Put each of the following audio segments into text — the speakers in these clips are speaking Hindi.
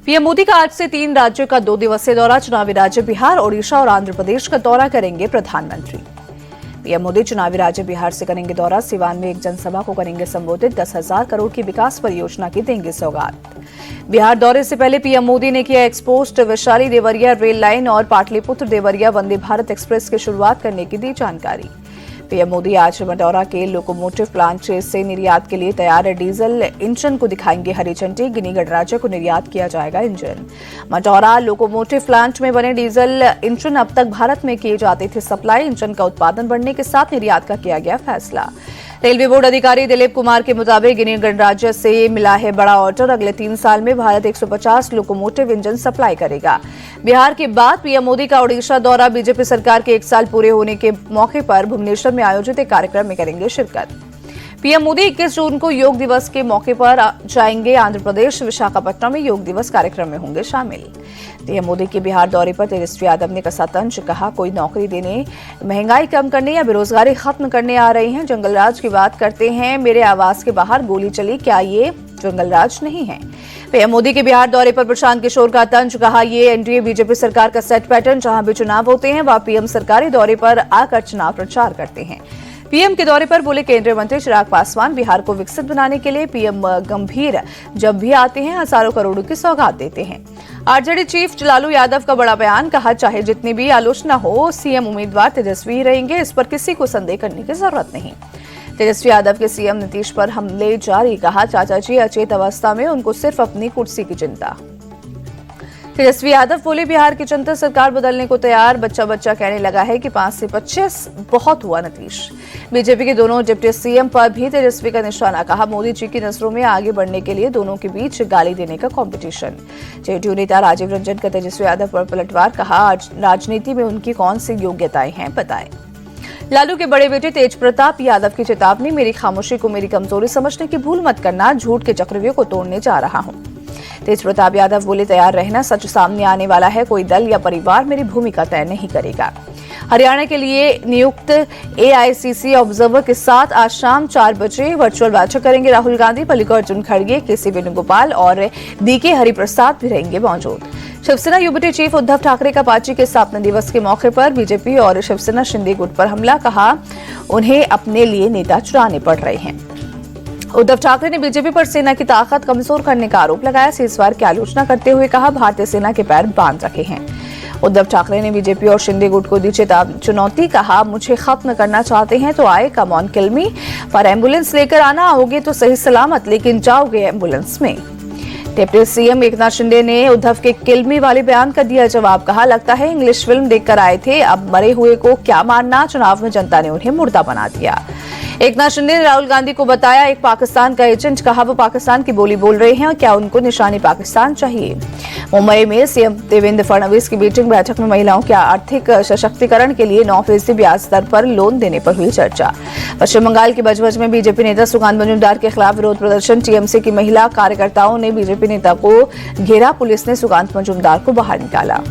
पीएम मोदी का आज से 3 राज्यों का 2 दिवसीय दौरा। चुनावी राज्य बिहार, ओडिशा और आंध्र प्रदेश का दौरा करेंगे प्रधानमंत्री। पीएम मोदी चुनावी राज्य बिहार से करेंगे दौरा। सिवान में एक जनसभा को करेंगे संबोधित। 10,000 करोड़ की विकास परियोजना की देंगे सौगात। बिहार दौरे से पहले पीएम मोदी ने किया ex post. Vaishali Deoria rail line और पाटलिपुत्र देवरिया वंदे भारत एक्सप्रेस की शुरुआत करने की दी जानकारी। पीएम मोदी आज मटौरा के लोकोमोटिव प्लांट से निर्यात के लिए तैयार डीजल इंजन को दिखाएंगे हरी झंडी। गिनी गणराज्य को निर्यात किया जाएगा इंजन। मटौरा लोकोमोटिव प्लांट में बने डीजल इंजन अब तक भारत में किए जाते थे सप्लाई। इंजन का उत्पादन बढ़ने के साथ निर्यात का किया गया फैसला। रेलवे बोर्ड अधिकारी दिलीप कुमार के मुताबिक गिनी गणराज्य से मिला है बड़ा ऑर्डर। अगले 3 साल में भारत 150 लोकोमोटिव इंजन सप्लाई करेगा। बिहार के बाद पीएम मोदी का ओडिशा दौरा। बीजेपी सरकार के 1 साल पूरे होने के मौके पर भुवनेश्वर में आयोजित एक कार्यक्रम में करेंगे शिरकत। पीएम मोदी 21 जून को योग दिवस के मौके पर जाएंगे आंध्र प्रदेश। विशाखापट्टनम में योग दिवस कार्यक्रम में होंगे शामिल। पीएम मोदी के बिहार दौरे पर तेजस्वी यादव ने कसा तंज। कहा, कोई नौकरी देने, महंगाई कम करने या बेरोजगारी खत्म करने आ रहे हैं। जंगलराज की बात करते हैं। मेरे आवास के बाहर गोली चली, क्या ये जंगलराज नहीं है? पीएम मोदी के बिहार दौरे पर प्रशांत किशोर का तंज। कहा, ये एनडीए बीजेपी सरकार का सेट पैटर्न। जहां भी चुनाव होते हैं वहां पीएम सरकारी दौरे पर आकर चुनाव प्रचार करते हैं। पीएम के दौरे पर बोले केंद्रीय मंत्री चिराग पासवान, बिहार को विकसित बनाने के लिए पीएम गंभीर जब भी आते हैं हजारों करोड़ों की सौगात देते हैं। आरजेडी चीफ लालू यादव का बड़ा बयान। कहा, चाहे जितनी भी आलोचना हो, सीएम उम्मीदवार तेजस्वी ही रहेंगे। इस पर किसी को संदेह करने की जरूरत नहीं। तेजस्वी यादव के सीएम नीतीश पर हमले जारी। कहा, चाचा जी अचेत अवस्था में, उनको सिर्फ अपनी कुर्सी की चिंता। तेजस्वी यादव बोले, बिहार की जनता सरकार बदलने को तैयार। बच्चा बच्चा कहने लगा है कि 5 से 25 बहुत हुआ। नीतीश बीजेपी के दोनों डिप्टी सीएम पर भी तेजस्वी का निशाना। कहा, मोदी जी की नजरों में आगे बढ़ने के लिए दोनों के बीच गाली देने का कंपटीशन। जेडीयू नेता राजीव रंजन का तेजस्वी यादव पर पलटवार। कहा, राजनीति में उनकी कौन सी योग्यताएं हैं बताएं। लालू के बड़े बेटे तेज प्रताप यादव की चेतावनी। मेरी खामोशी को मेरी कमजोरी समझने की भूल मत करना। झूठ के चक्रव्यूह को तोड़ने जा रहा हूं। तेज प्रताप यादव बोले, तैयार रहना, सच सामने आने वाला है। कोई दल या परिवार मेरी भूमिका तय नहीं करेगा। हरियाणा के लिए नियुक्त एआईसीसी ऑब्जर्वर के साथ आज शाम 4 बजे वर्चुअल बैठक करेंगे राहुल गांधी। मल्लिकार्जुन खड़गे, केसी वेणुगोपाल और डीके हरिप्रसाद भी रहेंगे मौजूद। शिवसेना यूबीटी चीफ उद्धव ठाकरे का पार्टी के स्थापना दिवस के मौके पर बीजेपी और शिवसेना शिंदे गुट पर हमला। कहा, उन्हें अपने लिए नेता चुराने पड़ रहे हैं। उद्धव ठाकरे ने बीजेपी पर सेना की ताकत कमजोर करने का आरोप लगाया। सीजफायर की आलोचना करते हुए कहा, भारतीय सेना के पैर बांध रखे हैं। उद्धव ठाकरे ने बीजेपी और शिंदे गुट को दी चुनौती। कहा, मुझे खत्म करना चाहते हैं तो आए, कम ऑन किल मी, पर एम्बुलेंस लेकर आना। आओगे तो सही सलामत, लेकिन जाओगे एम्बुलेंस में। डिप्टी सीएम एकनाथ शिंदे ने उद्धव के किलमी वाले बयान का दिया जवाब। कहा, लगता है इंग्लिश फिल्म देखकर आए थे, अब मरे हुए को क्या मारना। चुनाव में जनता ने उन्हें मुर्दा बना दिया। एकनाथ शिंदे ने राहुल गांधी को बताया एक पाकिस्तान का एजेंट। कहा, वो पाकिस्तान की बोली बोल रहे हैं और क्या उनको निशानी पाकिस्तान चाहिए। मुंबई में सीएम देवेंद्र फडणवीस की मीटिंग बैठक में महिलाओं के आर्थिक सशक्तिकरण के लिए 9% ब्याज दर पर लोन देने पर हुई चर्चा। पश्चिम बंगाल के बजबज में बीजेपी नेता सुकांत मजूमदार के खिलाफ विरोध प्रदर्शन। टीएमसी की महिला कार्यकर्ताओं ने बीजेपी नेता को घेरा। पुलिस ने सुकांत मजूमदार को बाहर निकाला।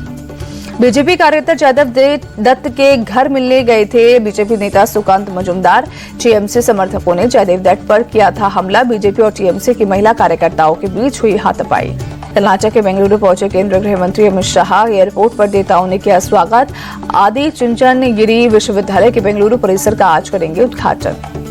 बीजेपी कार्यकर्ता जयदेव दत्त के घर मिलने गए थे बीजेपी नेता सुकांत मजूमदार। टीएमसी समर्थकों ने जयदेव दत्त पर किया था हमला। बीजेपी और टीएमसी की महिला कार्यकर्ताओं के बीच हुई हाथापाई। कर्नाटक के बेंगलुरु पहुंचे केंद्रीय गृह मंत्री अमित शाह। एयरपोर्ट पर नेताओं ने किया स्वागत। आदि चुंचनगिरी विश्वविद्यालय के बेंगलुरु परिसर का आज करेंगे उद्घाटन।